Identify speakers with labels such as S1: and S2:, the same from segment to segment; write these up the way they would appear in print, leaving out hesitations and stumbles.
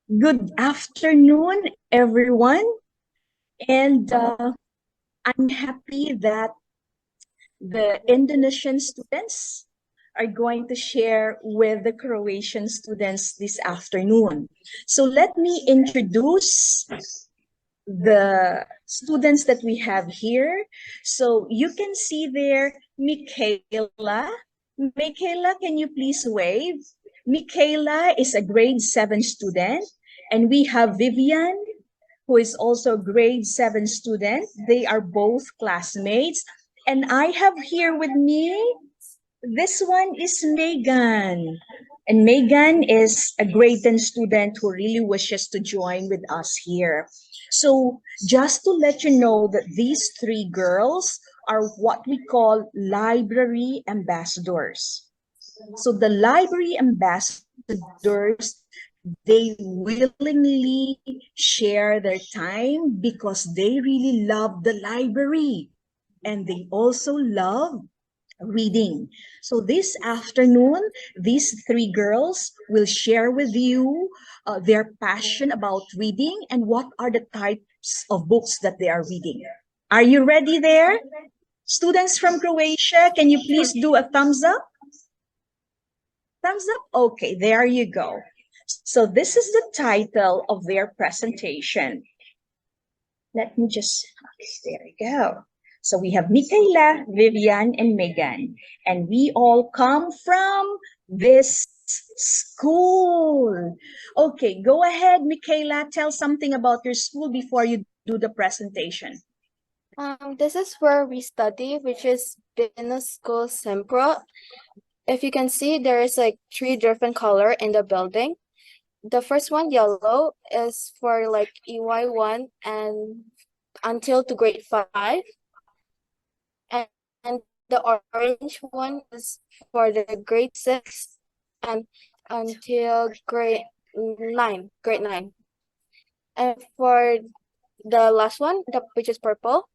S1: Good afternoon, everyone. And I'm happy that the Indonesian students are going to share with the Croatian students this afternoon. So let me introduce the students that we have here. So you can see there, Michaela. Michaela, can you please wave? Michaela is a grade 7 student, and we have Vivian, who is also a grade 7 student. They are both classmates. And I have here with me, this one is Megan. And Megan is a grade 10 student who really wishes to join with us here. So just to let you know that these three girls are what we call library ambassadors. So the library ambassadors, they willingly share their time because they really love the library and they also love reading. So this afternoon, these three girls will share with you their passion about reading and what are the types of books that they are reading. Are you ready there? Students from Croatia, can you please do a thumbs up? Thumbs up? Okay, there you go. So this is the title of their presentation. Let me just, there we go. So we have Michaela, Vivian, and Megan, and we all come from this school. Okay, go ahead, Michaela, tell something about your school before you do the presentation.
S2: This is where we study, which is BINUS Simprug. If you can see, there is like 3 different color in the building. The first one, yellow, is for like EY1 and until to grade 5. And the orange one is for the grade 6 and until grade 9. And for the last one, which is purple,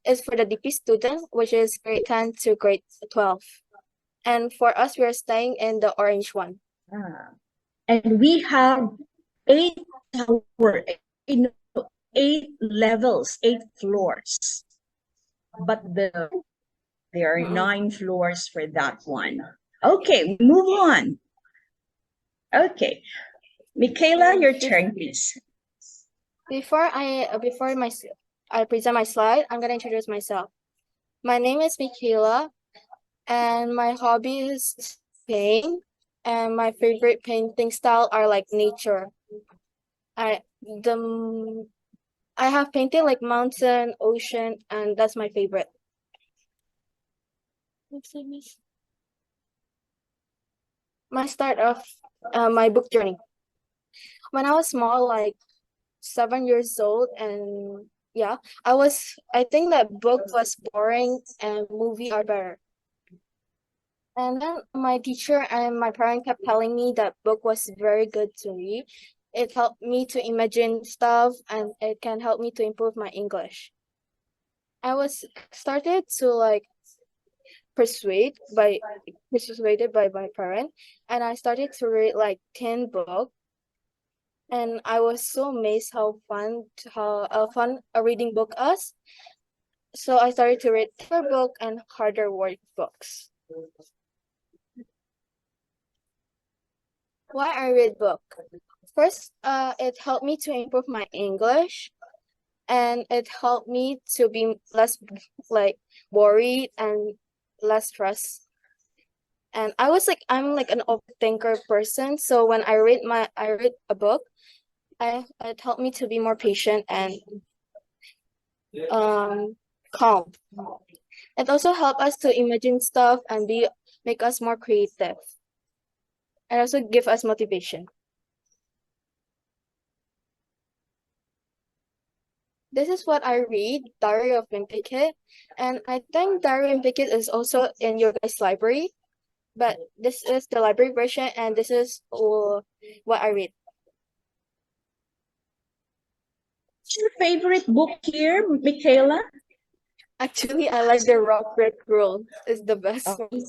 S2: is for the DP student, which is grade 10 to grade 12. And for us, we are staying in the orange one.
S1: And we have 8 tower, 8 levels, 8 floors. But there are 9 floors for that one. Okay, move on. Okay. Michaela, your turn, please.
S2: Before I present my slide, I'm gonna introduce myself. My name is Michaela, and my hobby is paint, and my favorite painting style are like nature. I have painted like mountain, ocean, and that's my favorite. My start of my book journey. When I was small, like 7 years old, and yeah, I think that book was boring and movie are better. And then my teacher and my parent kept telling me that book was very good to read. It helped me to imagine stuff and it can help me to improve my English. I was started to like persuaded by my parent, and I started to read like 10 books. And I was so amazed how fun a reading book is. So I started to read thicker book and harder word books. Why I read book? First, it helped me to improve my English, and it helped me to be less like worried and less stressed. And I'm like an overthinker person, so when I read a book, it helped me to be more patient and calm. It also helped us to imagine stuff and make us more creative. And also give us motivation. This is what I read, Diary of Wimpy Kid. And I think Diary of Wimpy Kid is also in your guys' library. But this is the library version, and this is what I read.
S1: What's your favorite book here, Michaela?
S2: Actually, I like the rock brick roll. It's the best one.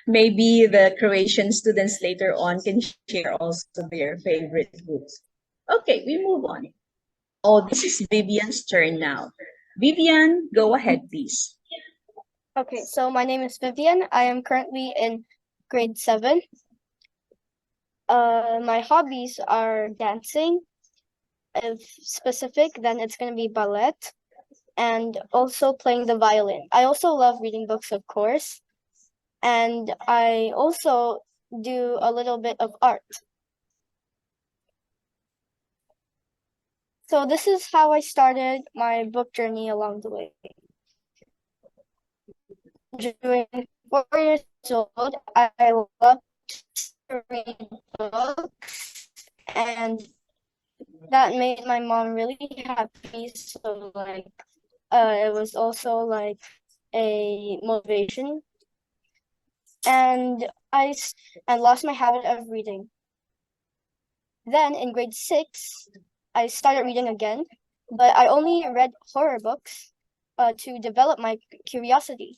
S1: Maybe the Croatian students later on can share also their favorite books. Okay, we move on. Oh, this is Vivian's turn now. Vivian, go ahead, please.
S2: Okay, so my name is Vivian. I am currently in grade 7. My hobbies are dancing. If specific, then it's going to be ballet and also playing the violin. I also love reading books, of course, and I also do a little bit of art. So this is how I started my book journey along the way. During 4 years old, I loved to read books, and that made my mom really happy. So it was also like a motivation, and I lost my habit of reading. Then in grade 6, I started reading again, but I only read horror books to develop my curiosity.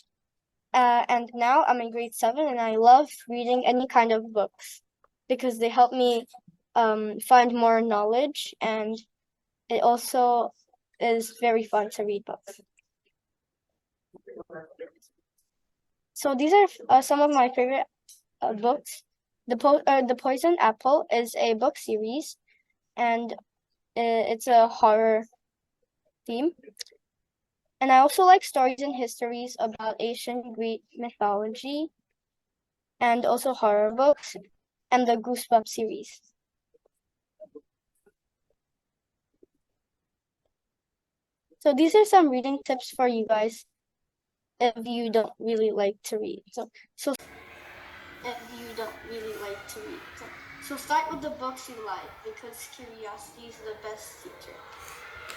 S2: And now I'm in grade 7, and I love reading any kind of books because they help me find more knowledge, and it also is very fun to read books. So these are some of my favorite books. The Poison Apple is a book series, and it's a horror theme. And I also like stories and histories about ancient Greek mythology, and also horror books, and the Goosebumps series. So these are some reading tips for you guys if you don't really like to read. So if you don't really like to read. So start with the books you like, because curiosity is the best teacher.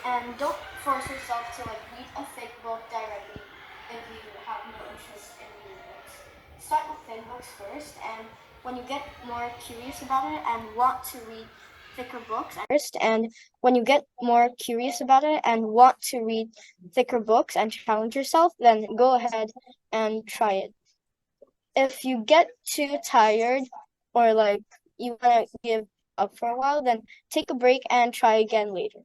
S2: And don't force yourself to read a fake book directly if you have no interest in reading books. Start with thin books first, and when you get more curious about it and want to read thicker books and challenge yourself, then go ahead and try it. If you get too tired or you want to give up for a while, then take a break and try again later.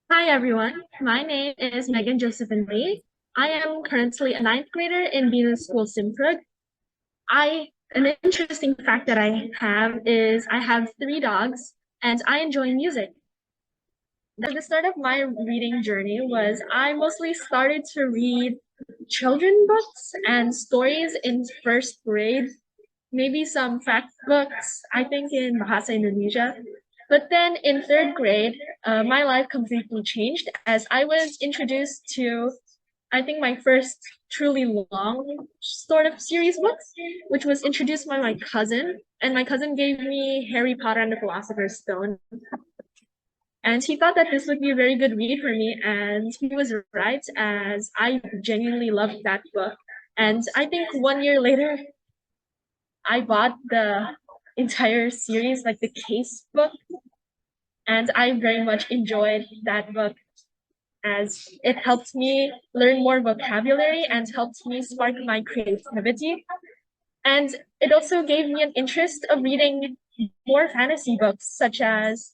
S3: Hi everyone, my name is Megan Josephine Lee. I am currently a 9th grader in BINUS Simprug. An interesting fact that I have is I have 3 dogs and I enjoy music. The start of my reading journey was I mostly started to read children books and stories in 1st grade, maybe some fact books, I think in Bahasa Indonesia. But then in 3rd grade, my life completely changed as I was introduced to, I think, my first truly long sort of series books, which was introduced by my cousin. And my cousin gave me Harry Potter and the Philosopher's Stone. And he thought that this would be a very good read for me. And he was right, as I genuinely loved that book. And I think 1 year later, I bought the entire series, like the case book, and I very much enjoyed that book as it helped me learn more vocabulary and helped me spark my creativity. And it also gave me an interest of reading more fantasy books, such as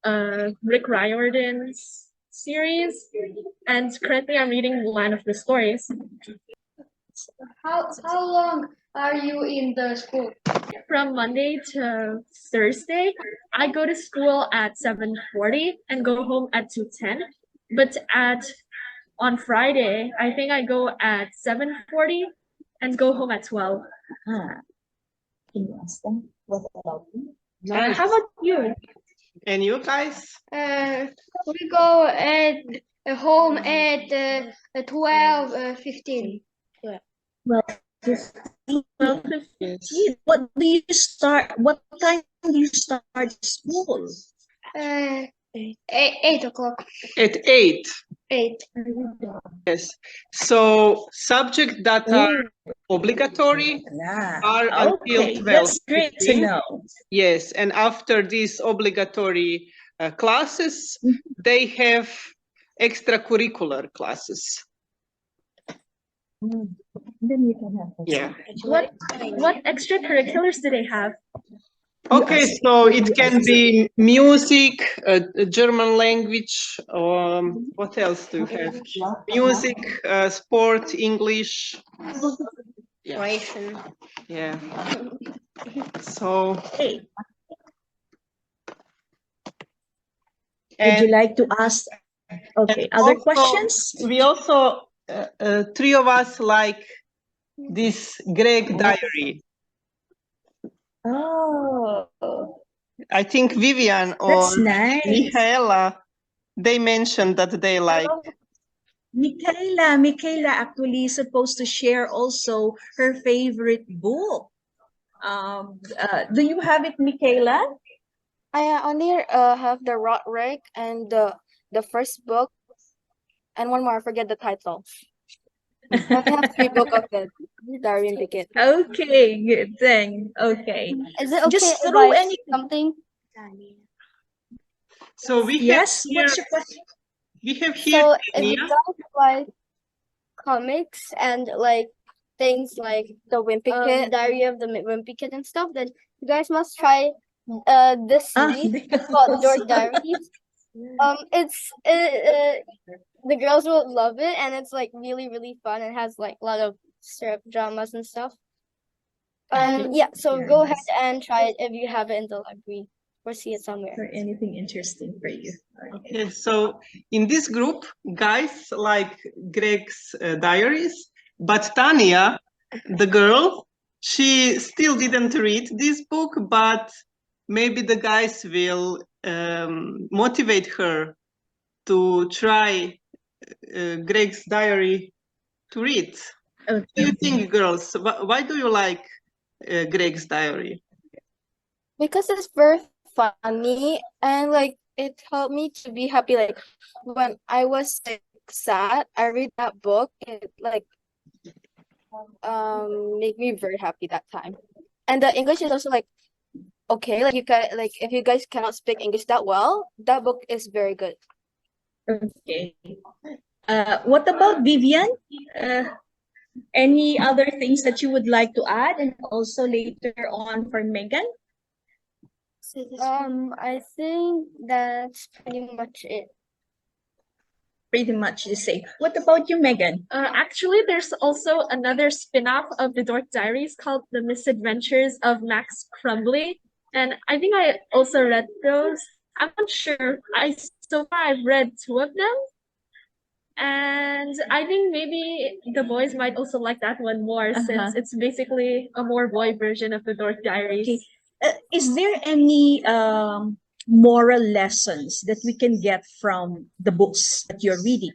S3: Rick Riordan's series, and currently I'm reading Land of the Stories.
S4: How long are you in the school?
S3: From Monday to Thursday, I go to school at 7:40 and go home at 2:10. But on Friday, I think I go at 7:40 and go home at 12.
S1: Can you ask them what about you?
S5: Nice.
S3: How about you?
S5: And you guys?
S4: We go at home at 12:15.
S1: Well, 15.
S5: 15.
S1: What time do you start school?
S4: 8 o'clock.
S5: At 8.
S4: 8.
S5: Yes. So subjects that are obligatory are until
S1: Okay,
S5: 12.
S1: that's great to
S5: 15.
S1: know.
S5: Yes, and after this obligatory classes, they have extracurricular classes.
S1: Then you can have
S5: Yeah.
S3: What extracurriculars do they have?
S5: Okay, so it can be music, German language, what else do you have? Music, sport, English. Yeah.
S4: Croatian.
S5: Yeah. So,
S1: Hey, would
S5: and
S1: you like to ask? Okay, other
S5: also,
S1: questions?
S5: we also, three of us like this Greg diary.
S1: Oh,
S5: I think Vivian or
S1: that's nice.
S5: Michaela, they mentioned that they like.
S1: Michaela actually is supposed to share also her favorite book. Do you have it, Michaela?
S2: I only have the Rot Reg and the first book, and one more. I forget the title. I only have 3 books of it. Diary and Picket.
S1: Okay, good thing. Okay.
S4: Is it okay
S1: Just
S4: if
S1: throw
S4: I
S1: any.
S4: something?
S5: So we
S1: Yes,
S5: have here,
S1: what's your question?
S5: we have here
S4: So if you
S5: Tania.
S4: guys like comics and like things like
S2: The Wimpy Kid.
S4: Diary of the Wimpy Kid and stuff, then you guys must try this series called Dork Diaries. It's the girls will love it, and it's like really fun. It has like a lot of syrup dramas and stuff. Yeah, so go ahead and try it if you have it in the library or see it somewhere.
S1: Or anything interesting for you?
S5: Okay, so in this group, guys like Greg's diaries, but Tania, the girl, she still didn't read this book, but maybe the guys will motivate her to try Greg's diary to read.
S1: Okay.
S5: Do you think, girls, why do you like Greg's diary?
S2: Because it's very funny and like it helped me to be happy. Like when I was like sad, I read that book. It like make me very happy that time. And the English is also like okay. Like you can like if you guys cannot speak English that well, that book is very good.
S1: Okay. What about Vivian? Any other things that you would like to add, and also later on for Megan?
S4: I think that's pretty much it.
S1: Pretty much the same. What about you, Megan?
S3: Actually, there's also another spin-off of the Dork Diaries called The Misadventures of Max Crumbly. And I think I also read those. I'm not sure. So far I've read 2 of them. And I think maybe the boys might also like that one more since it's basically a more boy version of the Dork Diaries.
S1: Okay. Is there any moral lessons that we can get from the books that you're reading?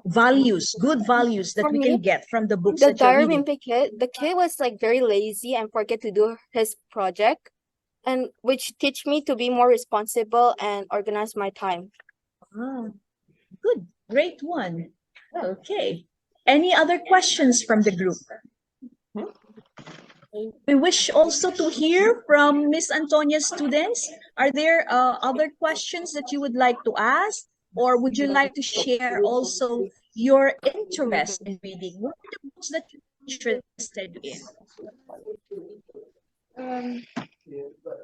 S1: Values, good values that
S2: For
S1: we
S2: me,
S1: can get from the books
S2: the
S1: that you're
S2: Diary
S1: reading.
S2: Wimpy Kid, the kid was like very lazy and forget to do his project, and which teach me to be more responsible and organize my time.
S1: Ah, good, great one. Okay. Any other questions from the group? We wish also to hear from Miss Antonia's students. Are there other questions that you would like to ask? Or would you like to share also your interest in reading? What are the books that you're interested in?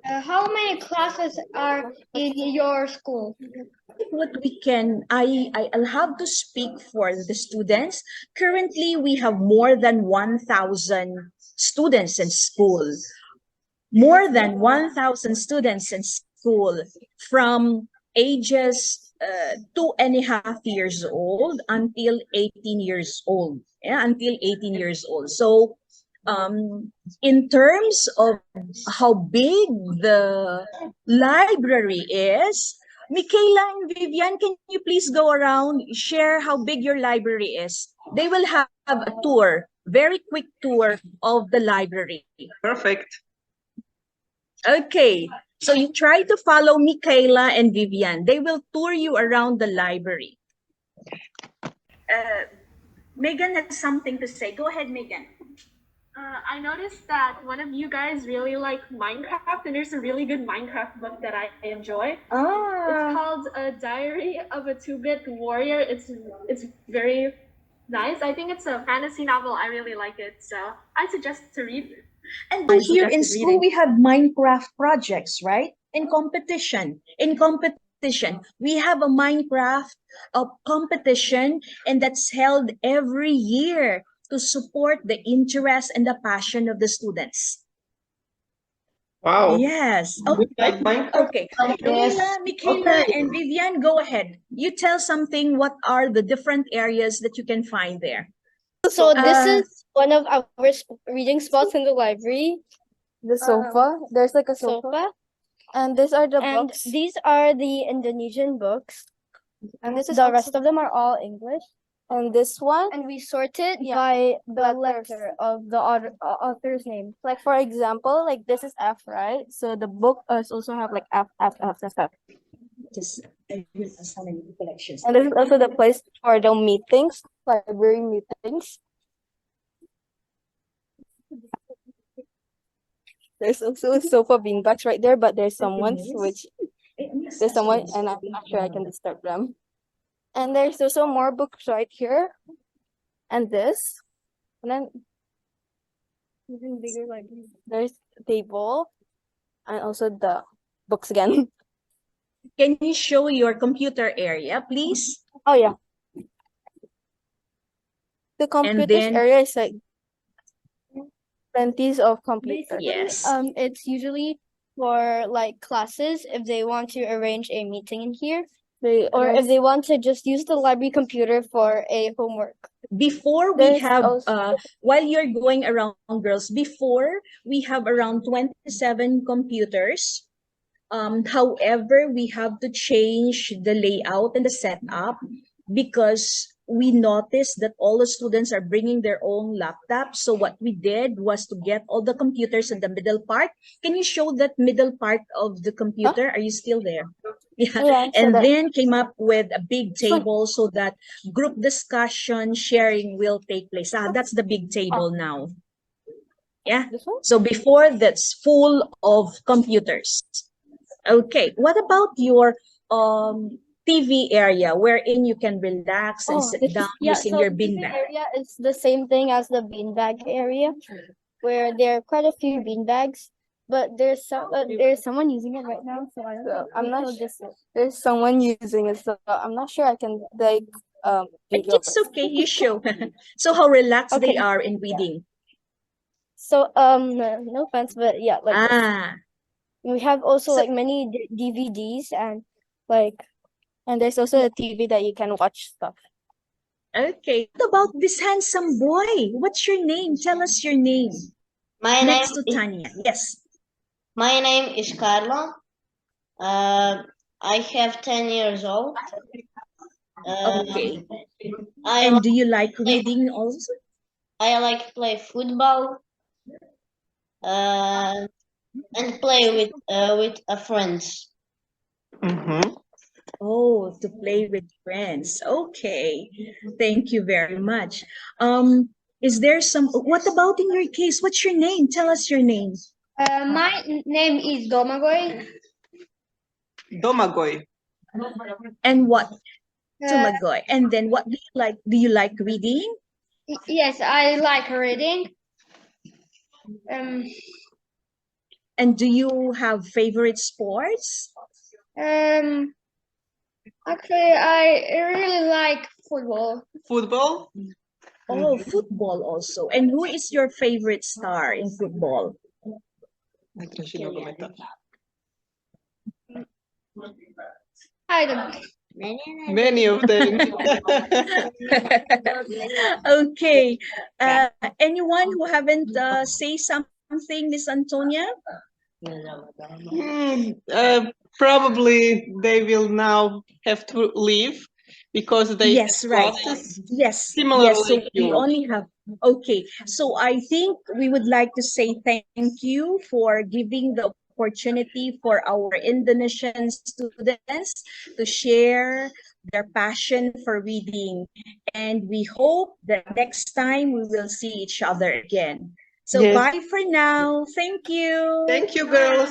S4: How many classes are in your school?
S1: What we can, I'll have to speak for the students. Currently, we have more than 1,000 students in school. More than 1,000 students in school from ages 2.5 years old until 18 years old. Yeah, until 18 years old. So in terms of how big the library is, Michaela and Vivian, can you please go around, share how big your library is? They will have a tour, very quick tour of the library.
S5: Perfect.
S1: Okay, so you try to follow Michaela and Vivian. They will tour you around the library. Megan has something to say. Go ahead, Megan.
S3: I noticed that one of you guys really like Minecraft, and there's a really good Minecraft book that I enjoy. It's called A Diary of a Two-Bit Warrior. It's very nice. I think it's a fantasy novel. I really like it, so I suggest to read.
S1: And here in school, we have Minecraft projects, right? In competition. We have a Minecraft competition, and that's held every year to support the interest and the passion of the students.
S5: Wow.
S1: Yes.
S5: We like Minecraft.
S1: Okay. Michaela, and Vivian, go ahead. You tell something. What are the different areas that you can find there?
S4: So this is one of our reading spots in the library.
S2: The sofa. There's like a sofa. And these are the
S4: And
S2: books.
S4: these are the Indonesian books.
S2: And this is
S4: The
S2: also-
S4: rest of them are all English.
S2: And this one,
S4: And we sort it
S2: Yeah.
S4: by the
S2: Letters.
S4: letter of the author's name.
S2: like for example, like this is F, right? So the book also have like F.
S1: Just collections.
S2: And this is also the place for the meetings, library meetings. There's also sofa beanbags right there, but there's someone and I'm not sure I can disturb them. And there's also more books right here. And this. And then
S4: Even bigger like
S2: there's a table and also the books again.
S1: Can you show your computer area, please?
S2: Oh yeah. The computers
S1: then-
S2: area is like plenties of computers.
S1: Yes.
S4: it's usually for like classes if they want to arrange a meeting in here, or if they want to just use the library computer for a homework.
S1: Before we
S2: There's
S1: have,
S2: also-
S1: while you're going around, girls, before we have around 27 computers. However, we have to change the layout and the setup because we noticed that all the students are bringing their own laptops. So what we did was to get all the computers in the middle part. Can you show that middle part of the computer? Are you still there? Yeah.
S2: Yeah, so
S1: And
S2: that-
S1: then came up with a big table so that group discussion, sharing will take place. That's the big table now. Yeah.
S2: This one?
S1: So before, that's full of computers. Okay. What about your TV area wherein you can relax and sit down using your
S4: the
S1: beanbag?
S4: area is the same thing as the beanbag area, where there are quite a few beanbags, but there's someone using it right now, so I don't know.
S2: I'm not
S4: So
S2: sure. There's someone using it, so I'm not sure I can like video
S1: It's okay, you show. So how relaxed they
S4: Okay.
S1: are in reading.
S4: So no offense, but yeah, like this. We have also
S1: So-
S4: like many DVDs and
S2: and there's also a TV that you can watch stuff.
S1: Okay. What about this handsome boy? What's your name? Tell us your name.
S6: My
S1: Next to
S6: name is,
S1: Tanya. Yes.
S6: my name is Carlo. I have 10 years old.
S1: Okay.
S6: I
S1: And do you like reading also?
S6: I like play football. And play with friends.
S5: Mhm.
S1: Oh, to play with friends. Okay. Thank you very much. Is there what about in your case? What's your name? Tell us your name.
S7: My name is Domagoy.
S5: Domagoy.
S1: And what?
S7: Uh,
S1: Tumagoy. And then what do you like? Do you like reading?
S7: yes, I like reading.
S1: And do you have favorite sports?
S7: Actually, I really like football.
S5: Football.
S1: Oh, football also. And who is your favorite star in football?
S7: I don't.
S5: Many of them.
S1: Okay. Anyone who haven't say something, Miss Antonia?
S5: Probably they will now have to leave because they
S1: Yes,
S5: have
S1: right.
S5: classes.
S1: Yes.
S5: Similar
S1: Yes. So
S5: like
S1: we
S5: you.
S1: only have. Okay. So I think we would like to say thank you for giving the opportunity for our Indonesian students to share their passion for reading. And we hope that next time we will see each other again. So
S5: Yes.
S1: bye for now. Thank you.
S5: Thank you, girls.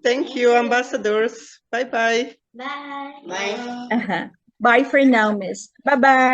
S5: Thank you, ambassadors. Bye-bye.
S6: Bye. Bye.
S1: Bye for now, Miss. Bye-bye.